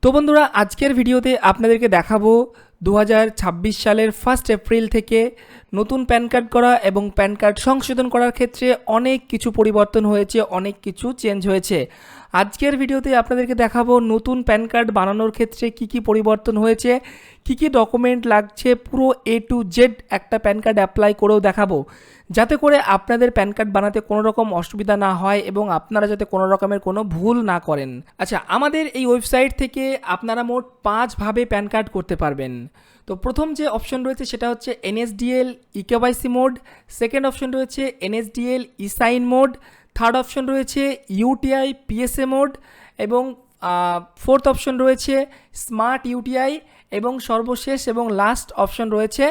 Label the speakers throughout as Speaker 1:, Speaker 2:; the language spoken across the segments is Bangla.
Speaker 1: তো বন্ধুরা আজকের ভিডিওতে আপনাদেরকে দেখাবো 2026 সালের 1 এপ্রিল থেকে নতুন প্যান কার্ড করা এবং প্যান কার্ড সংশোধন করার ক্ষেত্রে অনেক কিছু পরিবর্তন হয়েছে, অনেক কিছু চেঞ্জ হয়েছে। আজকের ভিডিওতে আপনাদেরকে দেখাবো নতুন প্যান কার্ড বানানোর ক্ষেত্রে কি কি পরিবর্তন হয়েছে, কি কি ডকুমেন্ট লাগছে, পুরো A to Z একটা প্যান কার্ড অ্যাপ্লাই করেও দেখাবো, যাতে করে আপনাদের প্যান কার্ড বানাতে কোনো রকম অসুবিধা না হয় এবং আপনারা যাতে কোনো রকমের কোনো ভুল না করেন। আচ্ছা, আমাদের এই ওয়েবসাইট থেকে আপনারা মোট 5 ভাবে প্যান কার্ড করতে পারবেন। তো প্রথম যে অপশন রয়েছে সেটা হচ্ছে NSDL EKYC mode, second option রয়েছে NSDL eSign mode, third option রয়েছে UTI PSA মোড এবং ফোর্থ অপশন রয়েছে স্মার্ট UTI এবং সর্বশেষ এবং লাস্ট অপশন রয়েছে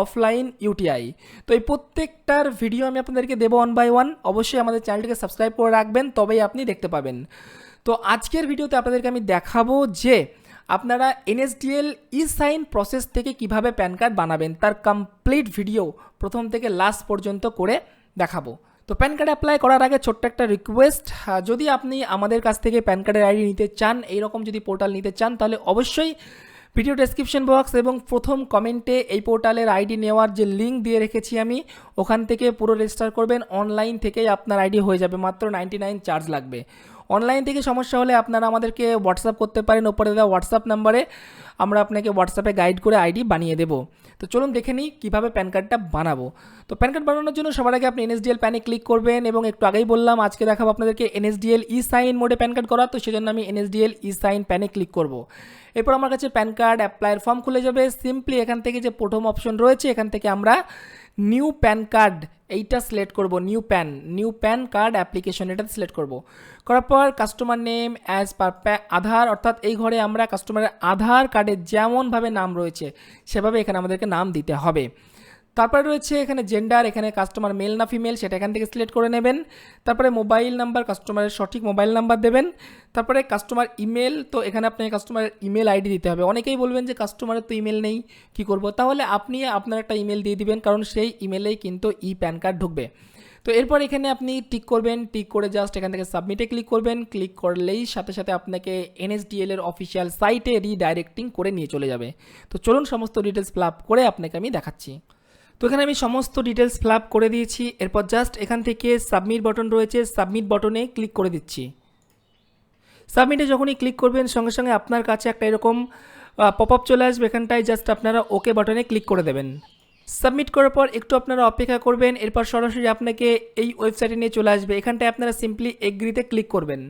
Speaker 1: অফলাইন UTI। তো এই প্রত্যেকটার ভিডিও আমি আপনাদেরকে দেবো 1 by 1। অবশ্যই আমাদের চ্যানেলটিকে সাবস্ক্রাইব করে রাখবেন, তবেই আপনি দেখতে পাবেন। তো আজকের ভিডিওতে আপনাদেরকে আমি দেখাবো যে আপনারা NSDL eSign প্রসেস থেকে কিভাবে প্যান কার্ড বানাবেন, তার কমপ্লিট ভিডিও প্রথম থেকে লাস্ট পর্যন্ত করে দেখাবো। তো প্যান কার্ড অ্যাপ্লাই করার আগে ছোট্ট একটা রিকোয়েস্ট, যদি আপনি আমাদের কাছ থেকে প্যান কার্ডের আইডি নিতে চান, এইরকম যদি পোর্টাল নিতে চান, তাহলে অবশ্যই ভিডিও ডেসক্রিপশন বক্স এবং প্রথম কমেন্টে এই পোর্টালের আইডি নেওয়ার যে লিঙ্ক দিয়ে রেখেছি আমি, ওখান থেকে পুরো রেজিস্টার করবেন। অনলাইন থেকেই আপনার আইডি হয়ে যাবে, মাত্র 99 চার্জ লাগবে। অনলাইন থেকে সমস্যা হলে আপনারা আমাদেরকে হোয়াটসঅ্যাপ করতে পারেন, ওপরে দেওয়া হোয়াটসঅ্যাপ নাম্বারে আমরা আপনাকে হোয়াটসঅ্যাপে গাইড করে আইডি বানিয়ে দেবো। তো চলুন দেখে নিই কীভাবে প্যান কার্ডটা বানাবো। তো প্যান কার্ড বানানোর জন্য সবার আগে আপনি NSDL প্যানে ক্লিক করবেন এবং একটু আগেই বললাম আজকে দেখাবো আপনাদেরকে NSDL eSign মোডে প্যান কার্ড করা, তো সেজন্য আমি NSDL eSign প্যানে ক্লিক করব। এরপর আমার কাছে প্যান কার্ড অ্যাপ্লাইয়ের ফর্ম খুলে যাবে। সিম্পলি এখান থেকে যে প্রথম অপশন রয়েছে এখান থেকে আমরা নিউ প্যান কার্ড এইটা সিলেক্ট করব, নিউ প্যান কার্ড অ্যাপ্লিকেশন এটা সিলেক্ট করব। করার পর কাস্টমার নেম অ্যাজ পার আধার, অর্থাৎ এই ঘরে আমরা কাস্টমারের আধার কার্ডে যেমনভাবে নাম রয়েছে সেভাবে এখানে আমাদেরকে নাম দিতে হবে। তারপরে রয়েছে এখানে জেন্ডার, এখানে কাস্টমার মেল না ফিমেল সেটা এখান থেকে সিলেক্ট করে নেবেন। তারপরে মোবাইল নাম্বার, কাস্টমারের সঠিক মোবাইল নাম্বার দেবেন। তারপরে কাস্টমার ইমেল, তো এখানে আপনাকে কাস্টমারের ইমেল আইডি দিতে হবে। অনেকেই বলবেন যে কাস্টমারের তো ইমেল নেই, কি করব? তাহলে আপনি আপনার একটা ইমেল দিয়ে দিবেন, কারণ সেই ইমেলেই কিন্তু প্যান কার্ড ঢুকবে। তো এরপর এখানে আপনি টিক করবেন, টিক করে জাস্ট এখান থেকে সাবমিটে ক্লিক করবেন। ক্লিক করলেই সাথে সাথে আপনাকে NSDL এর অফিসিয়াল সাইটে রিডাইরেক্টিং করে নিয়ে চলে যাবে। তো চলুন সমস্ত ডিটেলস ফিল আপ করে আপনাকে আমি দেখাচ্ছি। তো এখানে আমি সমস্ত ডিটেলস ফিল আপ করে দিয়েছি। এরপর জাস্ট এখান থেকে সাবমিট বাটন রয়েছে, সাবমিট বাটনে ক্লিক করে দিচ্ছি। সাবমিটে যখনই ক্লিক করবেন সঙ্গে সঙ্গে আপনার কাছে একটা এরকম পপ আপ চলে আসবে, এখানটায় জাস্ট আপনারা ওকে বাটনে ক্লিক করে দেবেন। সাবমিট করার পর একটু আপনারা অপেক্ষা করবেন, এরপর সরাসরি আপনাকে এই ওয়েবসাইটে নিয়ে চলে আসবে। এখানটায় আপনারা সিম্পলি এগ্রিতে ক্লিক করবেন।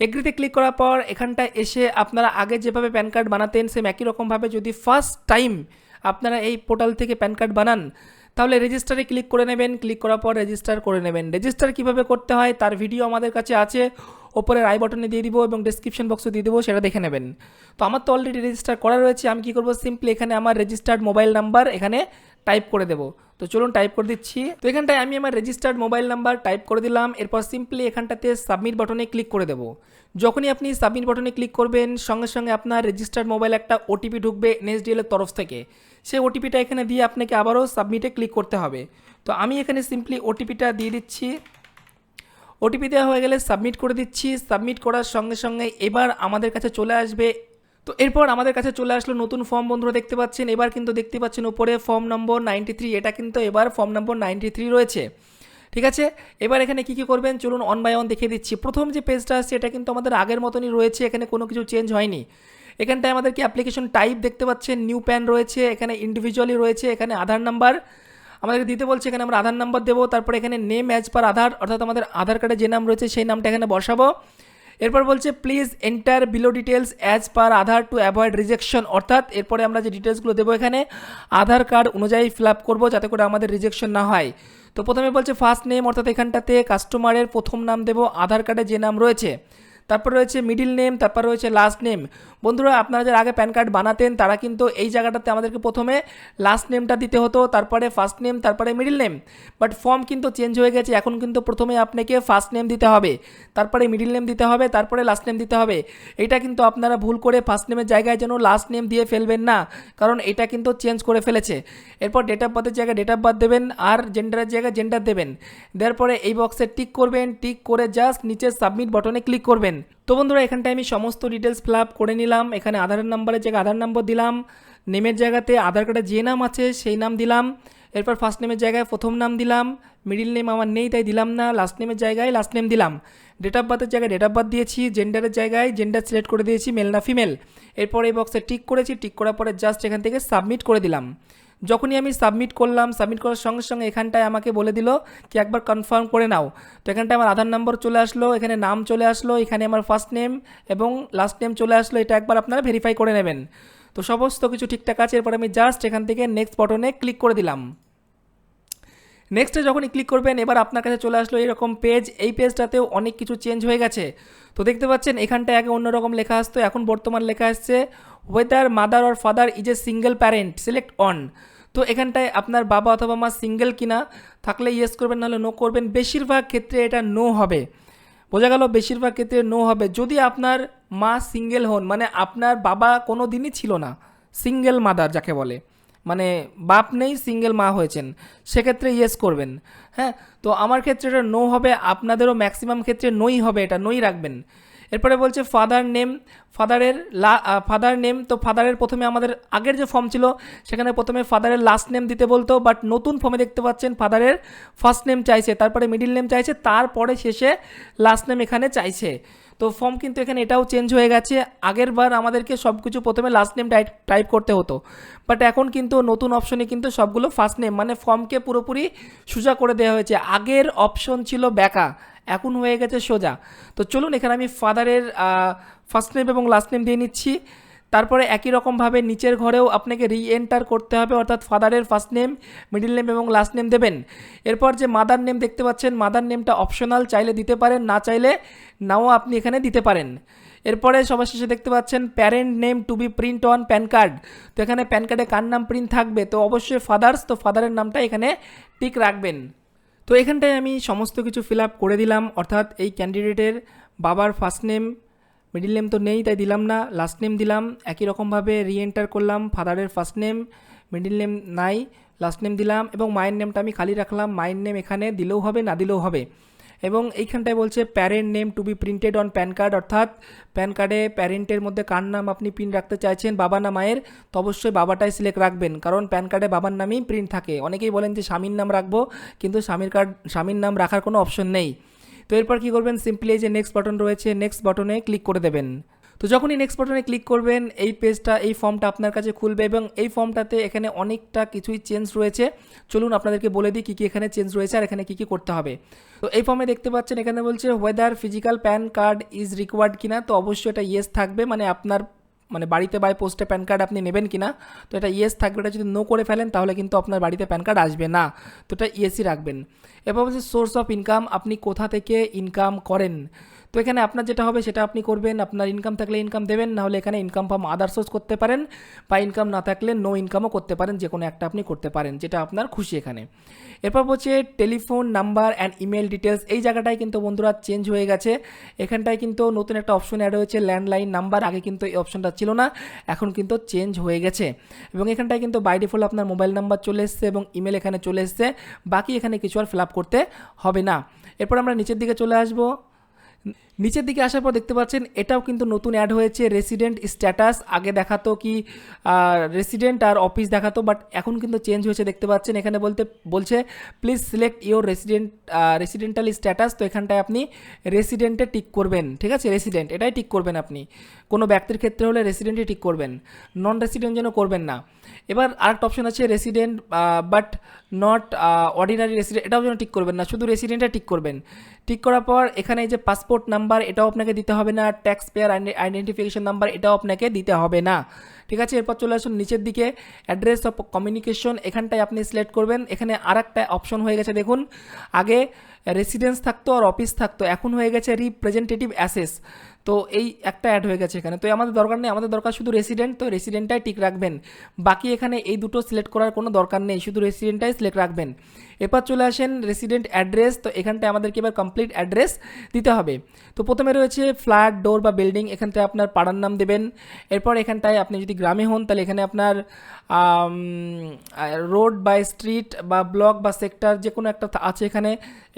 Speaker 1: এগ্রিতে ক্লিক করার পর এখানটায় এসে আপনারা আগে যেভাবে প্যান কার্ড বানাতেন সেম একই রকমভাবে যদি ফার্স্ট টাইম আপনারা এই পোর্টাল থেকে প্যান কার্ড বানান, তাহলে রেজিস্টারে ক্লিক করে নেবেন। ক্লিক করার পর রেজিস্টার করে নেবেন। রেজিস্টার কীভাবে করতে হয় তার ভিডিও আমাদের কাছে আছে, ওপরের আই বাটনে দিয়ে দিব এবং ডেসক্রিপশন বক্সে দিয়ে দেবো, সেটা দেখে নেবেন। তো আমার তো অলরেডি রেজিস্টার করা রয়েছে, আমি কী করবো, সিম্পলি এখানে আমার রেজিস্টার্ড মোবাইল নাম্বার এখানে টাইপ করে দেবো। তো চলুন টাইপ করে দিচ্ছি। তো এখানটায় আমি আমার রেজিস্টার্ড মোবাইল নাম্বার টাইপ করে দিলাম। এরপর সিম্পলি এখানটাতে সাবমিট বাটনে ক্লিক করে দেবো। যখনই আপনি সাবমিট বাটনে ক্লিক করবেন সঙ্গে সঙ্গে আপনার রেজিস্টার্ড মোবাইল একটা OTP ঢুকবে NSDL এর তরফ থেকে। সেই OTPটা এখানে দিয়ে আপনাকে আবারও সাবমিটে ক্লিক করতে হবে। তো আমি এখানে সিম্পলি OTPটা দিয়ে দিচ্ছি। OTP দেওয়া হয়ে গেলে সাবমিট করে দিচ্ছি। সাবমিট করার সঙ্গে সঙ্গে এবার আমাদের কাছে চলে আসবে। তো এরপর আমাদের কাছে চলে আসলো নতুন ফর্ম, বন্ধুরা দেখতে পাচ্ছেন। এবার কিন্তু দেখতে পাচ্ছেন উপরে ফর্ম নম্বর 93, এটা কিন্তু এবার ফর্ম নম্বর 93 রয়েছে। ঠিক আছে, এবার এখানে কী কী করবেন চলুন 1 by 1 দেখিয়ে দিচ্ছি। প্রথম যে পেজটা আছে এটা কিন্তু আমাদের আগের মতনই রয়েছে, এখানে কোনো কিছু চেঞ্জ হয়নি। এখানটায় আমাদেরকে অ্যাপ্লিকেশন টাইপ দেখতে পাচ্ছেন, নিউ প্যান রয়েছে, এখানে ইন্ডিভিজুয়ালি রয়েছে, এখানে আধার নাম্বার আমাদেরকে দিতে বলছে, এখানে আমরা আধার নাম্বার দেবো। তারপরে এখানে নেম অ্যাজ পার আধার, অর্থাৎ আমাদের আধার কার্ডে যে নাম রয়েছে সেই নামটা এখানে বসাবো। এরপর বলছে please enter below details as per Aadhaar to avoid rejection, অর্থাৎ এরপরে আমরা যে ডিটেলসগুলো দেবো এখানে আধার কার্ড অনুযায়ী ফিল আপ করবো যাতে করে আমাদের রিজেকশন না হয়। তো প্রথমে বলছে ফার্স্ট নেম, অর্থাৎ এখানটাতে কাস্টমারের প্রথম নাম দেবো আধার কার্ডে যে নাম রয়েছে। তারপর রয়েছে মিডিল নেম, তারপর রয়েছে লাস্ট নেম। বন্ধুরা আপনারা যারা আগে প্যান কার্ড বানাতেন তারা কিন্তু এই জায়গাটাতে আমাদেরকে প্রথমে লাস্ট নেমটা দিতে হতো, তারপরে ফার্স্ট নেম, তারপরে মিডিল নেম। বাট ফর্ম কিন্তু চেঞ্জ হয়ে গেছে, এখন কিন্তু প্রথমে আপনাকে ফার্স্ট নেম দিতে হবে, তারপরে মিডিল নেম দিতে হবে, তারপরে লাস্ট নেম দিতে হবে। এটা কিন্তু আপনারা ভুল করে ফার্স্ট নেমের জায়গায় যেন লাস্ট নেম দিয়ে ফেলবেন না, কারণ এটা কিন্তু চেঞ্জ করে ফেলেছে। এরপর ডেট অফ বার্থের জায়গায় ডেট অফ বার্থ দেবেন আর জেন্ডারের জায়গায় জেন্ডার দেবেন। দেওয়ার পরে এই বক্সে টিক করবেন, টিক করে জাস্ট নিচে সাবমিট বাটনে ক্লিক করবেন। করবেন। তো বন্ধুরা এখানটায় আমি সমস্ত ডিটেলস ফিল আপ করে নিলাম। এখানে আধারের নাম্বারের জায়গায় আধার নম্বর দিলাম, নেমের জায়গাতে আধার কার্ডে যে নাম আছে সেই নাম দিলাম, এরপর ফার্স্ট নেমের জায়গায় প্রথম নাম দিলাম, মিডিল নেম আমার নেই তাই দিলাম না, লাস্ট নেমের জায়গায় লাস্ট নেম দিলাম, ডেট অফ বার্থের জায়গায় ডেট অফ বার্থ দিয়েছি, জেন্ডারের জায়গায় জেন্ডার সিলেক্ট করে দিয়েছি মেল না ফিমেল। এরপর এই বক্সে টিক করেছি, টিক করার পরে জাস্ট এখান থেকে সাবমিট করে দিলাম। যখনই আমি সাবমিট করলাম, সাবমিট করার সঙ্গে সঙ্গে এখানটায় আমাকে বলে দিল কি একবার কনফার্ম করে নাও। তো এখানটায় আমার আধার নম্বর চলে আসলো, এখানে নাম চলে আসলো, এখানে আমার ফার্স্ট নেম এবং লাস্ট নেম চলে আসলো। এটা একবার আপনারা ভেরিফাই করে নেবেন। তো সমস্ত কিছু ঠিকঠাক আছে। এরপর আমি জাস্ট এখান থেকে নেক্সট বাটনে ক্লিক করে দিলাম। নেক্সটে যখনই ক্লিক করবেন এবার আপনার কাছে চলে আসলো এরকম পেজ। এই পেজটাতেও অনেক কিছু চেঞ্জ হয়ে গেছে। তো দেখতে পাচ্ছেন এখানটায় আগে অন্যরকম লেখা আসতো, এখন বর্তমান লেখা আসছে weather mother or father is a single parent select on. তো এখানটায় আপনার বাবা অথবা মা সিঙ্গেল কিনা, থাকলে ইয়েস করবেন, নাহলে নো করবেন। বেশিরভাগ ক্ষেত্রে এটা নো হবে, বোঝা গেল, বেশিরভাগ ক্ষেত্রে নো হবে। যদি আপনার মা সিঙ্গেল হন, মানে আপনার বাবা কোনো দিনই ছিল না, সিঙ্গেল মাদার যাকে বলে, মানে বাপ নেই সিঙ্গেল মা হয়েছেন, সেক্ষেত্রে ইয়েস করবেন। হ্যাঁ, তো আমার ক্ষেত্রে এটা নো হবে, আপনাদেরও ম্যাক্সিমাম ক্ষেত্রে নোই হবে, এটা নোই রাখবেন। এরপরে বলছে ফাদার নেম, ফাদার নেম। তো ফাদারের প্রথমে আমাদের আগের যে ফর্ম ছিল সেখানে প্রথমে ফাদারের লাস্ট নেম দিতে বলতো, বাট নতুন ফর্মে দেখতে পাচ্ছেন ফাদারের ফার্স্ট নেম চাইছে, তারপরে মিডিল নেম চাইছে, তারপরে শেষে লাস্ট নেম এখানে চাইছে। তো ফর্ম কিন্তু এখানে এটাও চেঞ্জ হয়ে গেছে। আগের বার আমাদেরকে সব কিছু প্রথমে লাস্ট নেম টাইপ করতে হতো, বাট এখন কিন্তু নতুন অপশনে কিন্তু সবগুলো ফার্স্ট নেম, মানে ফর্মকে পুরোপুরি সোজা করে দেওয়া হয়েছে। আগের অপশন ছিল ব্যাকা, এখন হয়ে গেছে সোজা। তো চলুন এখানে আমি ফাদারের ফার্স্ট নেম এবং লাস্ট নেম দিয়ে নিচ্ছি। তারপরে একই রকমভাবে নিচের ঘরেও আপনাকে রিএন্টার করতে হবে, অর্থাৎ ফাদারের ফার্স্ট নেম, মিডিল নেম এবং লাস্ট নেম দেবেন। এরপর যে মাদার নেম দেখতে পাচ্ছেন, মাদার নেমটা অপশনাল, চাইলে দিতে পারেন, না চাইলে নাও আপনি এখানে দিতে পারেন। এরপরে সবার শেষে দেখতে পাচ্ছেন parent name to be print on PAN card. তো এখানে প্যান কার্ডে কার নাম প্রিন্ট থাকবে, তো অবশ্যই ফাদার্স, তো ফাদারের নামটা এখানে টিক রাখবেন। তো এখানটায় আমি সমস্ত কিছু ফিল আপ করে দিলাম, অর্থাৎ এই ক্যান্ডিডেটের বাবার ফার্স্ট নেম, মিডিল নেম তো নেই তাই দিলাম না, লাস্ট নেম দিলাম। একই রকমভাবে রিএন্টার করলাম, ফাদারের ফার্স্ট নেম, মিডিল নেম নাই, লাস্ট নেম দিলাম, এবং মায়ের নেমটা আমি খালি রাখলাম। মায়ের নেম এখানে দিলেও হবে, না দিলেও হবে। এবং এইখানটায় বলছে parent name to be printed on PAN card, অর্থাৎ প্যান কার্ডে প্যারেন্টের মধ্যে কার নাম আপনি প্রিন্ট রাখতে চাইছেন, বাবা না মায়ের, তো অবশ্যই বাবাটাই সিলেক্ট রাখবেন, কারণ প্যান কার্ডে বাবার নামই প্রিন্ট থাকে। অনেকেই বলেন যে স্বামীর নাম রাখবো, কিন্তু স্বামীর নাম রাখার কোনো অপশন নেই। তো এরপর কী করবেন, সিম্পলি এই যে নেক্সট বাটন রয়েছে, নেক্সট বাটনে ক্লিক করে দেবেন। তো যখনই নেক্সট বাটনে ক্লিক করবেন এই পেজটা, এই ফর্মটা আপনার কাছে খুলবে, এবং এই ফর্মটাতে এখানে অনেকটা কিছুই চেঞ্জ রয়েছে। চলুন আপনাদেরকে বলে দিই কী কী এখানে চেঞ্জ রয়েছে আর এখানে কী কী করতে হবে। তো এই ফর্মে দেখতে পাচ্ছেন এখানে বলছে weather physical pan card is required কিনা, তো অবশ্যই এটা ইয়েস থাকবে, মানে আপনার বাড়িতে বাই পোস্টে প্যান কার্ড আপনি নেবেন কিনা, তো এটা ইয়েস থাকবে। এটা যদি নো করে ফেলেন তাহলে কিন্তু আপনার বাড়িতে প্যান কার্ড আসবে না, তো এটা ইয়েসই রাখবেন। এরপর হচ্ছে সোর্স অফ ইনকাম, আপনি কোথা থেকে ইনকাম করেন, তো এখানে আপনার যেটা হবে সেটা আপনি করবেন। আপনার ইনকাম থাকলে ইনকাম দেবেন, নাহলে এখানে ইনকাম ফ্রম আদার সোর্স করতে পারেন, বা ইনকাম না থাকলে নো ইনকামও করতে পারেন, যে কোনো একটা আপনি করতে পারেন, যেটা আপনার খুশি এখানে। এরপর হচ্ছে telephone number and email details, এই জায়গাটায় কিন্তু বন্ধুরা চেঞ্জ হয়ে গেছে। এখানটায় কিন্তু নতুন একটা অপশন অ্যাড হয়েছে ল্যান্ডলাইন নাম্বার, আগে কিন্তু এই অপশনটা ছিল না, এখন কিন্তু চেঞ্জ হয়ে গেছে। এবং এখানটায় কিন্তু বাই ডিফল্ট আপনার মোবাইল নাম্বার চলে এসছে এবং ইমেল এখানে চলে এসছে, বাকি এখানে কিছু আর ফিল আপ করতে হবে না। এরপর আমরা নিচের দিকে চলে আসবো। নিচের দিকে আসার পর দেখতে পাচ্ছেন এটাও কিন্তু নতুন অ্যাড হয়েছে, রেসিডেন্ট স্ট্যাটাস। আগে দেখাতো কি রেসিডেন্ট আর অফিস দেখাতো, বাট এখন কিন্তু চেঞ্জ হয়েছে দেখতে পাচ্ছেন। এখানে বলছে please select your residential status, তো এখানটায় আপনি রেসিডেন্টে টিক করবেন, ঠিক আছে, রেসিডেন্ট এটাই টিক করবেন আপনি। কোনো ব্যক্তির ক্ষেত্রে হলে রেসিডেন্টই টিক করবেন, নন রেসিডেন্ট যেন করবেন না। এবার আরেকটা অপশন আছে resident but not ordinary resident, এটাও যেন টিক করবেন না, শুধু রেসিডেন্টে টিক করবেন। টিক করার পর এখানে এই যে পাসপোর্ট নাম্বার, এটাও আপনাকে দিতে হবে না, ট্যাক্স পেয়ার আইডেন্টিফিকেশন নাম্বার, এটাও আপনাকে দিতে হবে না, ঠিক আছে। এরপর চলে আসুন নিচের দিকে, অ্যাড্রেস অফ কমিউনিকেশন, এখানটায় আপনি সিলেক্ট করবেন। এখানে আরেকটা অপশন হয়ে গেছে দেখুন, আগে রেসিডেন্স থাকতো আর অফিস থাকতো, এখন হয়ে গেছে রিপ্রেজেন্টেটিভ অ্যাসেস। তো এই একটা অ্যাড হয়ে গেছে এখানে, তো আমাদের দরকার নেই, আমাদের দরকার শুধু রেসিডেন্ট, তো রেসিডেন্টটাই টিক রাখবেন। বাকি এখানে এই দুটো সিলেক্ট করার কোনো দরকার নেই, শুধু রেসিডেন্টটাই সিলেক্ট রাখবেন। এরপর চলে আসেন রেসিডেন্ট অ্যাড্রেস, তো এখানটায় আমাদেরকে এবার কমপ্লিট অ্যাড্রেস দিতে হবে। তো প্রথমে রয়েছে ফ্ল্যাট, ডোর বা বিল্ডিং, এখানটায় আপনার পাড়ার নাম দেবেন। এরপর এখানটায় আপনি যদি গ্রামে হন তাহলে এখানে আপনার রোড বা স্ট্রিট বা ব্লক বা সেক্টর যে কোনো একটা আছে এখানে,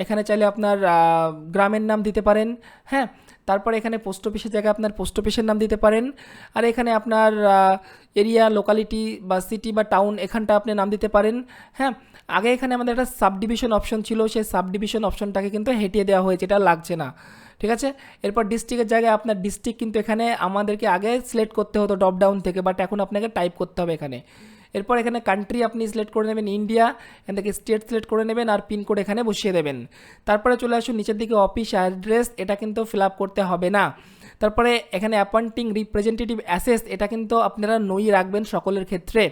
Speaker 1: এখানে চাইলে আপনার গ্রামের নাম দিতে পারেন। হ্যাঁ, তারপরে এখানে পোস্ট অফিসের জায়গায় আপনার পোস্ট অফিসের নাম দিতে পারেন। আর এখানে আপনার এরিয়া, লোকালিটি বা সিটি বা টাউন এখানটা আপনি নাম দিতে পারেন। হ্যাঁ, আগে এখানে আমাদের একটা সাব ডিভিশন অপশন ছিল, সেই সাব ডিভিশন অপশনটাকে কিন্তু হটিয়ে দেওয়া হয়েছে, এটা লাগছে না। ঠিক আছে, এরপর ডিস্ট্রিক্টের জায়গায় আপনার ডিস্ট্রিক্ট কিন্তু এখানে আমাদেরকে আগে সিলেক্ট করতে হতো ড্রপ ডাউন থেকে, বাট এখন আপনাকে টাইপ করতে হবে এখানে। এরপর এখানে কান্ট্রি আপনি সিলেক্ট করে নেবেন ইন্ডিয়া, এখান থেকে স্টেট সিলেক্ট করে নেবেন আর পিনকোড এখানে বসিয়ে দেবেন। তারপরে চলে আসুন নিচের দিকে অফিস অ্যাড্রেস, এটা কিন্তু ফিল আপ করতে হবে না। তারপরে এখানে অ্যাপয়েন্টিং রিপ্রেজেন্টেটিভ অ্যাসেস, এটা কিন্তু আপনারা নই রাখবেন সকলের ক্ষেত্রে।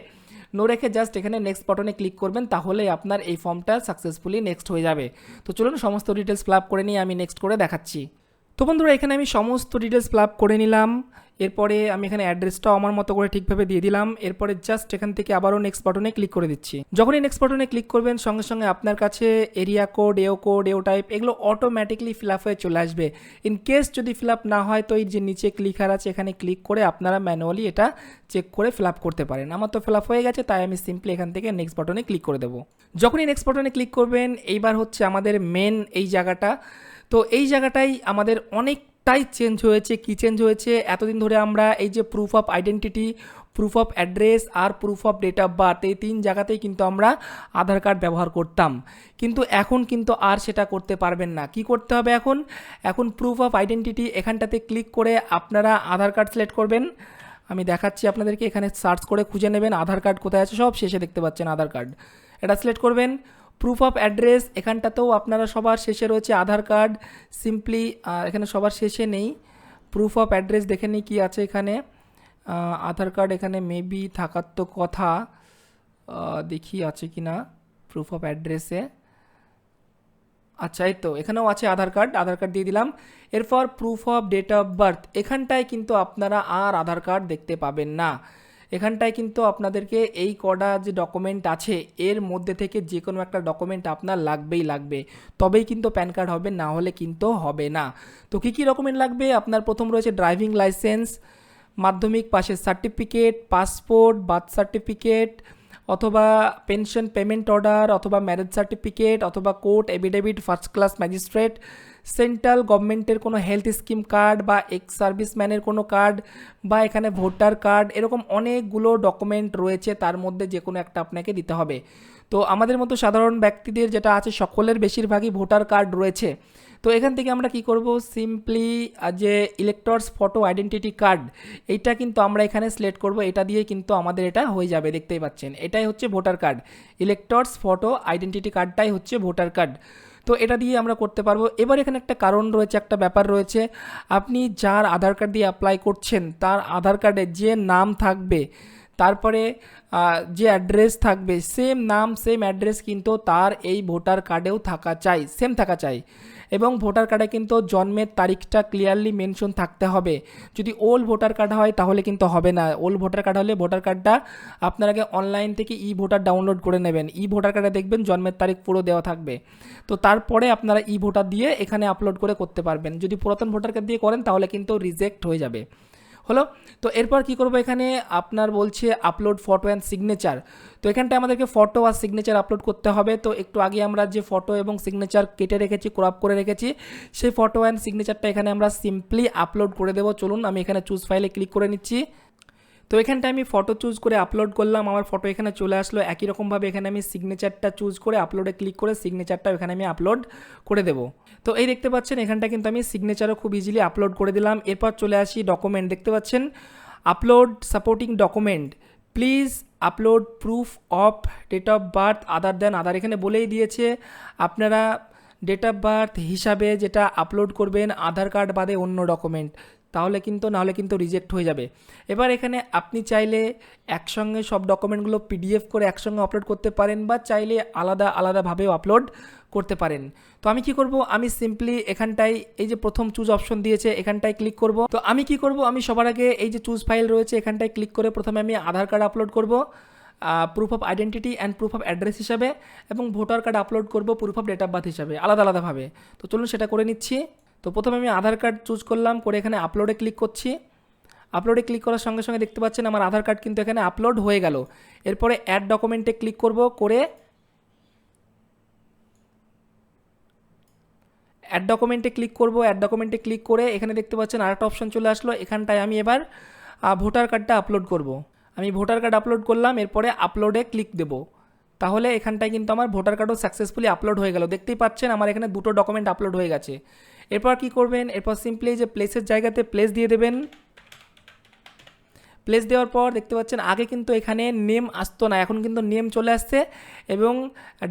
Speaker 1: নো রেখে জাস্ট এখানে নেক্সট বাটনে ক্লিক করবেন, তাহলে আপনার এই ফর্মটা সাকসেসফুলি নেক্সট হয়ে যাবে। তো চলুন সমস্ত ডিটেলস ফিল আপ করে নিয়ে আমি নেক্সট করে দেখাচ্ছি। তো বন্ধুরা এখানে আমি সমস্ত ডিটেলস ফিল আপ করে নিলাম। এরপরে আমি এখানে অ্যাড্রেসটাও আমার মতো করে ঠিকভাবে দিয়ে দিলাম। এরপরে জাস্ট এখান থেকে আবারও নেক্সট বাটনে ক্লিক করে দিচ্ছি। যখনই নেক্সট বাটনে ক্লিক করবেন সঙ্গে সঙ্গে আপনার কাছে এরিয়া কোড, এও টাইপ এগুলো অটোমেটিকলি ফিল আপ হয়ে চলে আসবে। ইন কেস যদি ফিল আপ না হয় তো এই যে নিচে ক্লিকার আছে এখানে ক্লিক করে আপনারা ম্যানুয়ালি এটা চেক করে ফিল আপ করতে পারেন। আমার তো ফিল আপ হয়ে গেছে, তাই আমি সিম্পলি এখান থেকে নেক্সট বাটনে ক্লিক করে দেবো। যখনই নেক্সট বাটনে ক্লিক করবেন এইবার হচ্ছে আমাদের মেন এই জায়গাটা। তো এই জায়গাটাই আমাদের অনেকটাই চেঞ্জ হয়েছে। কি চেঞ্জ হয়েছে, এতদিন ধরে আমরা এই যে proof of identity, proof of address আর proof of date of birth, এই 3 জায়গাতেই কিন্তু আমরা আধার কার্ড ব্যবহার করতাম, কিন্তু এখন কিন্তু আর সেটা করতে পারবেন না। কি করতে হবে এখন, এখন প্রুফ অফ আইডেন্টিটি এখানটাতে ক্লিক করে আপনারা আধার কার্ড সিলেক্ট করবেন। আমি দেখাচ্ছি আপনাদেরকে, এখানে সার্চ করে খুঁজে নেবেন আধার কার্ড কোথায় আছে, সব শেষে দেখতে পাচ্ছেন আধার কার্ড, এটা সিলেক্ট করবেন। প্রুফ অফ অ্যাড্রেস এখানটাতেও আপনারা সবার শেষে রয়েছে আধার কার্ড, সিম্পলি এখানে সবার শেষে নেই। প্রুফ অফ অ্যাড্রেস দেখে নিই কী আছে এখানে, আধার কার্ড এখানে মেবি থাকার তো কথা, দেখি আছে কি না প্রুফ অফ অ্যাড্রেসে। আচ্ছা, এই তো এখানেও আছে আধার কার্ড, আধার কার্ড দিয়ে দিলাম। এরপর proof of date of birth, এখানটায় কিন্তু আপনারা আর আধার কার্ড দেখতে পাবেন না। এখানটায় কিন্তু আপনাদেরকে এই কটা যে ডকুমেন্ট আছে এর মধ্যে থেকে যে কোনো একটা ডকুমেন্ট আপনার লাগবেই লাগবে, তবেই কিন্তু প্যান কার্ড হবে, না হলে কিন্তু হবে না। তো কী কী ডকুমেন্ট লাগবে, আপনার প্রথম রয়েছে ড্রাইভিং লাইসেন্স, মাধ্যমিক পাশের সার্টিফিকেট, পাসপোর্ট, বার্থ সার্টিফিকেট, অথবা পেনশন পেমেন্ট অর্ডার, অথবা ম্যারেজ সার্টিফিকেট, অথবা court affidavit, first class magistrate, central গভর্নমেন্টের কোনো হেলথ স্কিম কার্ড বা এক্স সার্ভিসম্যানের কোনো কার্ড, বা এখানে ভোটার কার্ড, এরকম অনেকগুলো ডকুমেন্ট রয়েছে, তার মধ্যে যে কোনো একটা আপনাকে দিতে হবে। তো আমাদের মতো সাধারণ ব্যক্তিদের যেটা আছে সকলের বেশিরভাগই ভোটার কার্ড রয়েছে। তো এখান থেকে আমরা কি করব, সিম্পলি যে ইলেক্টরস ফটো আইডেন্টিটি কার্ড, এইটা কিন্তু আমরা এখানে সিলেক্ট করব, এটা দিয়ে কিন্তু আমাদের এটা হয়ে যাবে, দেখতেই পাচ্ছেন এটাই হচ্ছে voter card, electors photo identity কার্ডটাই হচ্ছে ভোটার কার্ড। তো এটা দিয়ে আমরা করতে পারবো। এবার এখানে একটা কারণ রয়েছে, একটা ব্যাপার রয়েছে, আপনি যার আধার কার্ড দিয়ে অ্যাপ্লাই করছেন তার আধার কার্ডে যে নাম থাকবে, তারপরে যে অ্যাড্রেস থাকবে, সেম নাম সেম অ্যাড্রেস কিন্তু তার এই ভোটার কার্ডেও থাকা চাই, সেম থাকা চাই। এবং ভোটার কার্ডে কিন্তু জন্মের তারিখটা ক্লিয়ারলি মেনশন থাকতে হবে। যদি ওল্ড ভোটার কার্ড হয় তাহলে কিন্তু হবে না। ওল্ড ভোটার কার্ড হলে ভোটার কার্ডটা আপনার আগে অনলাইন থেকে ই ভোটার ডাউনলোড করে নেবেন, ই ভোটার কার্ডে দেখবেন জন্মের তারিখ পুরো দেওয়া থাকবে। তো তারপরে আপনারা ই ভোটার দিয়ে এখানে আপলোড করে করতে পারবেন। যদি পুরাতন ভোটার কার্ড দিয়ে করেন তাহলে কিন্তু রিজেক্ট হয়ে যাবে। হলো, তো এরপর কি করব, এখানে আপনার বলছে আপলোড ফটো অ্যান্ড সিগনেচার। তো এখানটায় আমাদেরকে ফটো আর সিগনেচার আপলোড করতে হবে। তো একটু আগে আমরা যে ফটো এবং সিগনেচার কেটে রেখেছি, ক্রপ করে রেখেছি, সেই ফটো অ্যান্ড সিগনেচারটা এখানে আমরা সিম্পলি আপলোড করে দেবো। চলুন আমি এখানে চুজ ফাইলে ক্লিক করে নিচ্ছি। তো এখানটায় আমি ফটো চুজ করে আপলোড করলাম, আমার ফটো এখানে চলে আসলো। একই রকমভাবে এখানে আমি সিগনেচারটা চুজ করে আপলোডে ক্লিক করে সিগনেচারটা এখানে আমি আপলোড করে দেবো। তো এই দেখতে পাচ্ছেন এখানটা কিন্তু আমি সিগনেচারও খুব ইজিলি আপলোড করে দিলাম। এরপর চলে আসি ডকুমেন্ট, দেখতে পাচ্ছেন upload supporting document, please upload proof of date of birth other than Aadhaar. এখানে বলেই দিয়েছে আপনারা ডেট অফ বার্থ হিসাবে যেটা আপলোড করবেন আধার কার্ড বাদে অন্য ডকুমেন্ট, তাহলে কিন্তু নাহলে কিন্তু রিজেক্ট হয়ে যাবে। এবার এখানে আপনি চাইলে একসঙ্গে সব ডকুমেন্টগুলো পিডিএফ করে একসঙ্গে আপলোড করতে পারেন, বা চাইলে আলাদা আলাদাভাবেও আপলোড করতে পারেন। তো আমি কি করব, আমি সিম্পলি এখানটায় এই যে প্রথম চুজ অপশন দিয়েছে এখানটায় ক্লিক করব। তো আমি কি করব, আমি সবার আগে এই যে চুজ ফাইল রয়েছে এখানটায় ক্লিক করে প্রথমে আমি আধার কার্ড আপলোড করব proof of identity and proof of address হিসাবে, এবং ভোটার কার্ড আপলোড করব proof of date of birth হিসাবে, আলাদা আলাদাভাবে। তো চলুন সেটা করে নিচ্ছি। তো প্রথমে আমি আধার কার্ড চুজ করলাম, করে এখানে আপলোডে ক্লিক করছি। আপলোডে ক্লিক করার সঙ্গে সঙ্গে দেখতে পাচ্ছেন আমার আধার কার্ড কিন্তু এখানে আপলোড হয়ে গেল। এরপরে অ্যাড ডকুমেন্টে ক্লিক করব, করে অ্যাড ডকুমেন্টে ক্লিক করব। অ্যাড ডকুমেন্টে ক্লিক করে এখানে দেখতে পাচ্ছেন আরেকটা অপশন চলে আসলো। এখানটায় আমি এবার ভোটার কার্ডটা আপলোড করব। আমি ভোটার কার্ড আপলোড করলাম, এরপরে আপলোডে ক্লিক দেব। তাহলে এখানটায় কিন্তু আমার ভোটার কার্ডও সাকসেসফুলি আপলোড হয়ে গেল। দেখতেই পাচ্ছেন আমার এখানে দুটো ডকুমেন্ট আপলোড হয়ে গেছে। এরপর কি করবেন, এরপর সিম্পলি যে প্লেসের জায়গাতে প্লেস দিয়ে দেবেন। প্লেস দেওয়ার পর দেখতে পাচ্ছেন আগে কিন্তু এখানে নেম আসতো না, এখন কিন্তু নেম চলে আসছে এবং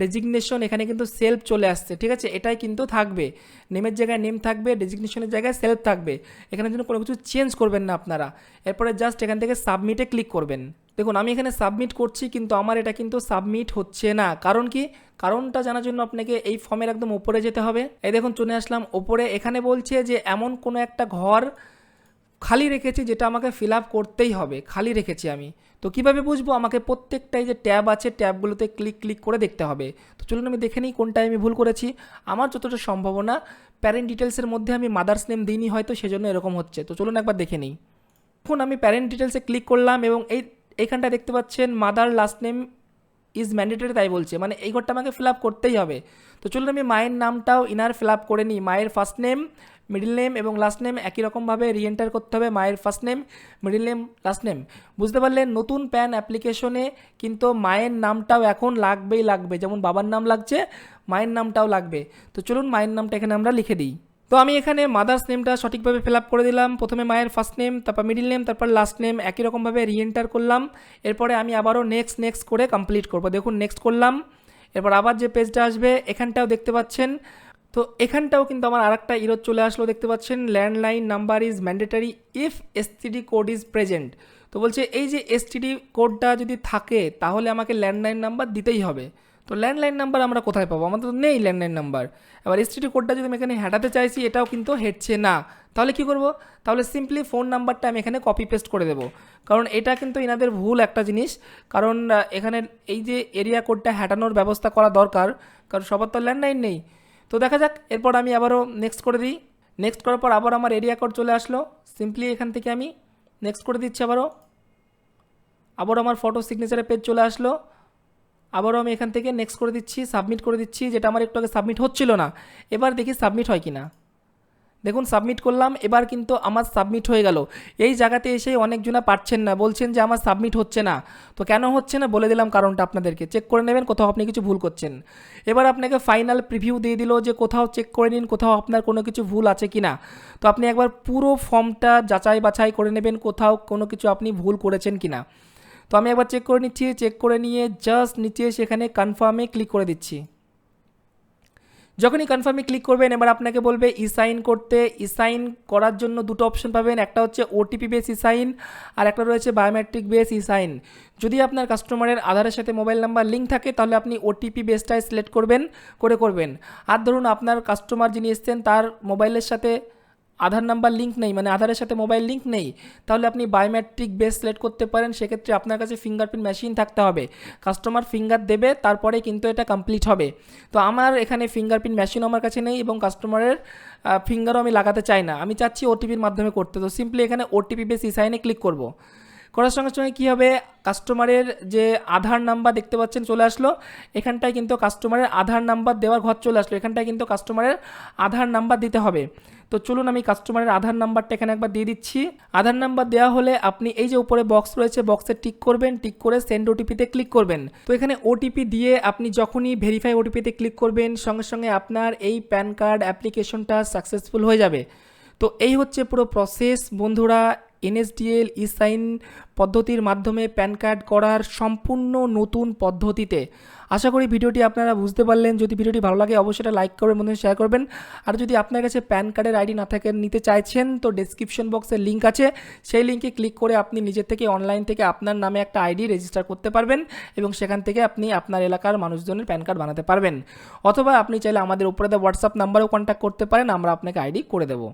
Speaker 1: ডেজিগনেশন এখানে কিন্তু সেলফ চলে আসছে। ঠিক আছে, এটাই কিন্তু থাকবে, নেমের জায়গায় নেম থাকবে, ডেজিগনেশনের জায়গায় সেলফ থাকবে। এখানে জন্য কোনো কিছু চেঞ্জ করবেন না আপনারা। এরপরে জাস্ট এখান থেকে সাবমিটে ক্লিক করবেন। দেখুন আমি এখানে সাবমিট করছি, কিন্তু আমার এটা কিন্তু সাবমিট হচ্ছে না। কারণ কি, কারণটা জানার জন্য আপনাকে এই ফর্মের একদম ওপরে যেতে হবে। এই দেখুন চলে আসলাম ওপরে। এখানে বলছে যে এমন কোনো একটা ঘর খালি রেখেছি যেটা আমাকে ফিল আপ করতেই হবে, খালি রেখেছি আমি। তো কিভাবে বুঝবো, আমাকে প্রত্যেকটাই যে ট্যাব আছে ট্যাবগুলোতে ক্লিক করে দেখতে হবে। তো চলুন আমি দেখে নিই কোনটায় আমি ভুল করেছি। আমার যতটা সম্ভাবনা প্যারেন্ট ডিটেলসের মধ্যে আমি মাদার্স নেম দিইনি হয়তো, সেজন্য এরকম হচ্ছে। তো চলুন একবার দেখে নিই। এখন আমি প্যারেন্ট ডিটেলসে ক্লিক করলাম এবং এইখানটা দেখতে পাচ্ছেন mother last name is mandatory, তাই বলছে, মানে এই ঘরটা আমাকে ফিল আপ করতেই হবে। তো চলুন আমি মায়ের নামটাও ইনার ফিল আপ করে নিই। মায়ের ফার্স্ট নেম, মিডল নেম এবং লাস্ট নেম একই রকমভাবে রিএন্টার করতে হবে। মায়ের first name, middle name, last name. বুঝতে পারলেন, নতুন প্যান অ্যাপ্লিকেশনে কিন্তু মায়ের নামটাও এখন লাগবে, যেমন বাবার নাম লাগছে মায়ের নামটাও লাগবে। তো চলুন মায়ের নামটা এখানে আমরা লিখে দিই। তো আমি এখানে মাদার্স নেমটা সঠিকভাবে ফিল আপ করে দিলাম। প্রথমে মায়ের ফার্স্ট নেম, তারপর মিডল নেম, তারপর লাস্ট নেম একই রকমভাবে রিএন্টার করলাম। এরপরে আমি আবারও নেক্সট করে কমপ্লিট করব। দেখুন নেক্সট করলাম, এরপর আবার যে পেজটা আসবে এখানটাও দেখতে পাচ্ছেন। তো এখানটাও কিন্তু আমার আরেকটা ইরোজ চলে আসলো, দেখতে পাচ্ছেন landline number is mandatory if STD code is present. তো বলছে এই যে এসটিডি কোডটা যদি থাকে তাহলে আমাকে ল্যান্ডলাইন নাম্বার দিতেই হবে। তো ল্যান্ডলাইন নাম্বার আমরা কোথায় পাবো, আমাদের তো নেই ল্যান্ডলাইন নাম্বার। এবার এসটিডি কোডটা যদি আমি এখানে হটাতে চাইছি, এটাও কিন্তু হেঁটছে না। তাহলে কি করব, তাহলে সিম্পলি ফোন নাম্বারটা আমি এখানে কপি পেস্ট করে দেবো। কারণ এটা কিন্তু এনাদের ভুল একটা জিনিস, কারণ এখানে এই যে এরিয়া কোডটা হটানোর ব্যবস্থা করা দরকার, কারণ সবার তো ল্যান্ডলাইন নেই। তো দেখা যাক, এরপর আমি আবারও নেক্সট করে দিই। নেক্সট করার পর আবার আমার এরিয়া কোড চলে আসলো। সিম্পলি এখান থেকে আমি নেক্সট করে দিচ্ছি। আবারও আমার ফটো সিগনেচারের পেজ চলে আসলো। আবারও আমি এখান থেকে নেক্সট করে দিচ্ছি, সাবমিট করে দিচ্ছি, যেটা আমার একটু আগে সাবমিট হচ্ছিল না। এবার দেখি সাবমিট হয় কি না। দেখুন সাবমিট করলাম, এবার কিন্তু আমার সাবমিট হয়ে গেল। এই জায়গাতে এসে অনেকজনা পারছেন না, বলছেন যে আমার সাবমিট হচ্ছে না। তো কেন হচ্ছে না বলে দিলাম কারণটা আপনাদেরকে, চেক করে নেবেন কোথাও আপনি কিছু ভুল করছেন। এবার আপনাকে ফাইনাল প্রিভিউ দিয়ে দিল যে কোথাও চেক করে নিন কোথাও আপনার কোনো কিছু ভুল আছে কি না। তো আপনি একবার পুরো ফর্মটা যাচাই বাছাই করে নেবেন কোথাও কোনো কিছু আপনি ভুল করেছেন কি না। তো আমি একবার চেক করে নিচ্ছি, চেক করে নিয়ে জাস্ট নিচে সেখানে কনফার্মে ক্লিক করে দিচ্ছি। যখনই কনফার্মে ক্লিক করবেন এবার আপনাকে বলবে ই সাইন করতে। ই সাইন করার জন্য দুটো অপশন পাবেন, একটা হচ্ছে ওটিপি বেস ই সাইন আর একটা রয়েছে বায়োমেট্রিক বেস ই সাইন। যদি আপনার কাস্টমারের আধারের সাথে মোবাইল নাম্বার লিঙ্ক থাকে তাহলে আপনি ওটিপি বেসটাই সিলেক্ট করবেন। আর ধরুন আপনার কাস্টমার যিনি এসছেন তার মোবাইলের সাথে আধার নাম্বার লিঙ্ক নেই, মানে আধারের সাথে মোবাইল লিঙ্ক নেই, তাহলে আপনি বায়োমেট্রিক বেস সিলেক্ট করতে পারেন। সেক্ষেত্রে আপনার কাছে ফিঙ্গারপ্রিন্ট মেশিন থাকতে হবে, কাস্টমার ফিঙ্গার দেবে তারপরে কিন্তু এটা কমপ্লিট হবে। তো আমার এখানে ফিঙ্গারপ্রিন্ট মেশিনও আমার কাছে নেই এবং কাস্টমারের ফিঙ্গারও আমি লাগাতে চাই না, আমি চাচ্ছি ওটিপির মাধ্যমে করতে। তো সিম্পলি এখানে ওটিপি বেস ই সাইনে ক্লিক করব। করার সঙ্গে সঙ্গে কী হবে, কাস্টমারের যে আধার নাম্বার দেখতে পাচ্ছেন চলে আসলো। এখানটায় কিন্তু কাস্টমারের আধার নাম্বার দেওয়ার ঘর চলে আসলো, এখানটায় কিন্তু কাস্টমারের আধার নাম্বার দিতে হবে। তো চলুন আমি কাস্টমারের আধার নাম্বারটা এখানে একবার দিয়ে দিচ্ছি। আধার নাম্বার দেওয়া হলে আপনি এই যে উপরে বক্স রয়েছে বক্সে টিক করবেন, টিক করে সেন্ড ওটিপিতে ক্লিক করবেন। তো এখানে ওটিপি দিয়ে আপনি যখনই ভেরিফাই ওটিপিতে ক্লিক করবেন সঙ্গে সঙ্গে আপনার এই প্যান কার্ড অ্যাপ্লিকেশনটা সাকসেসফুল হয়ে যাবে। তো এই হচ্ছে পুরো প্রসেস বন্ধুরা, এনএসডিএল ই সাইন পদ্ধতির মাধ্যমে প্যান কার্ড করার সম্পূর্ণ নতুন পদ্ধতিতে। আশা করি ভিডিওটি আপনারা বুঝতে পারলেন। যদি ভিডিওটি ভালো লাগে অবশ্যই লাইক করবেন, বন্ধুদের শেয়ার করবেন। আর যদি আপনার কাছে প্যান কার্ডের আইডি না থাকে নিতে চাইছেন তো ডেসক্রিপশন বক্সে লিঙ্ক আছে, সেই লিঙ্কে ক্লিক করে আপনি নিজের থেকে অনলাইন থেকে আপনার নামে একটা আইডি রেজিস্টার করতে পারবেন এবং সেখান থেকে আপনি আপনার এলাকার মানুষজনের প্যান কার্ড বানাতে পারবেন। অথবা আপনি চাইলে আমাদের উপরে দেওয়া হোয়াটসঅ্যাপ নাম্বারেও কন্ট্যাক্ট করতে পারেন, আমরা আপনাকে আইডি করে দেবো।